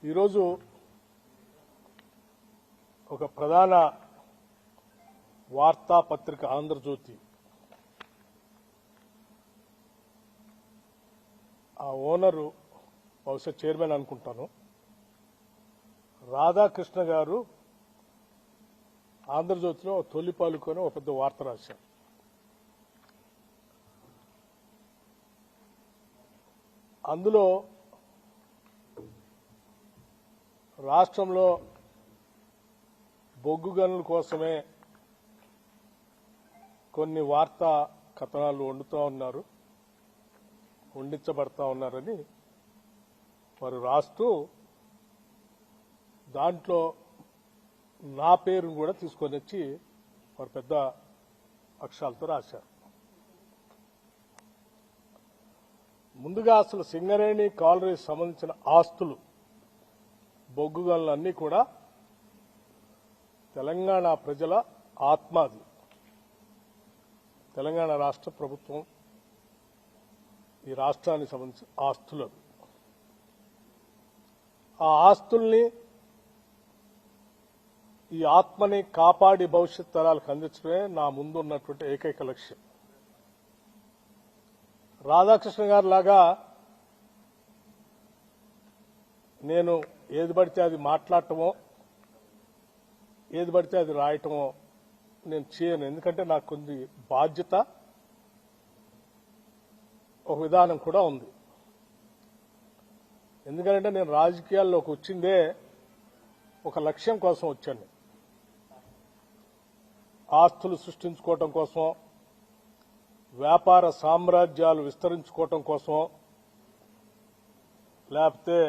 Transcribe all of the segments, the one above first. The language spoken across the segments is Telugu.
ఈరోజు ఒక ప్రధాన వార్తాపత్రిక ఆంధ్రజ్యోతి ఆ ఓనరు బహుశా చైర్మన్ అనుకుంటాను రాధాకృష్ణ గారు ఆంధ్రజ్యోతిలో తొలి పాలుకొని ఒక పెద్ద వార్త రాశారు. అందులో రాష్ట్రంలో బొగ్గు గనుల కోసమే కొన్ని వార్తా కథనాలు వండించబడతా ఉన్నారని వారు రాస్తూ దాంట్లో నా పేరును కూడా తీసుకొని వచ్చి వారు పెద్ద అక్షరాలతో రాశారు. ముందుగా అసలు సింగరేణి కాలరీకి సంబంధించిన ఆస్తులు బొగ్గు గనులన్నీ కూడా తెలంగాణ ప్రజల ఆత్మాది. తెలంగాణ రాష్ట్ర ప్రభుత్వం ఈ రాష్ట్రానికి సంబంధించిన ఆస్తులు. ఆ ఆస్తుల్ని ఈ ఆత్మని కాపాడి భవిష్యత్ తరాలకు అందించడమే నా ముందున్నటువంటి ఏకైక లక్ష్యం. రాధాకృష్ణ గారి లాగా నేను ఏది పడితే అది మాట్లాడటమో ఏది పడితే అది రాయటమో నేను చేయను. ఎందుకంటే నాకు కొన్ని బాధ్యత, ఒక విధానం కూడా ఉంది. ఎందుకంటే నేను రాజకీయాల్లోకి వచ్చిందే ఒక లక్ష్యం కోసం వచ్చాను. ఆస్తులు సృష్టించుకోవటం కోసం, వ్యాపార సామ్రాజ్యాలు విస్తరించుకోవటం కోసం, లేకపోతే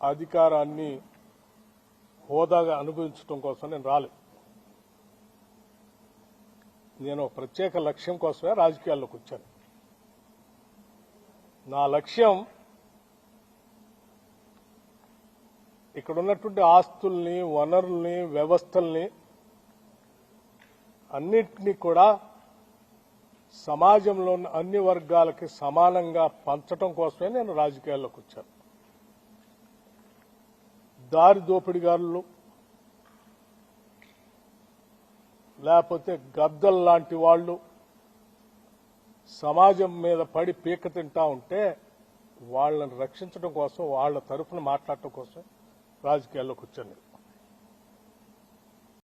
అధికారాన్ని హోదాగా అనుభవించడం కోసం నేను రాలేదు. నేను ఒక ప్రత్యేక లక్ష్యం కోసమే రాజకీయాల్లోకి వచ్చాను. నా లక్ష్యం ఇక్కడ ఉన్నటువంటి ఆస్తుల్ని, వనరుల్ని, వ్యవస్థల్ని అన్నింటినీ కూడా సమాజంలో ఉన్న అన్ని వర్గాలకి సమానంగా పంచడం కోసమే నేను రాజకీయాల్లోకి వచ్చాను. దారి దోపిడిగారులు లేకపోతే గద్దలు లాంటి వాళ్ళు సమాజం మీద పడి పీక తింటా ఉంటే వాళ్ళని రక్షించడం కోసం, వాళ్ళ తరఫున మాట్లాడటం కోసం రాజకీయాల్లోకి వచ్చాను.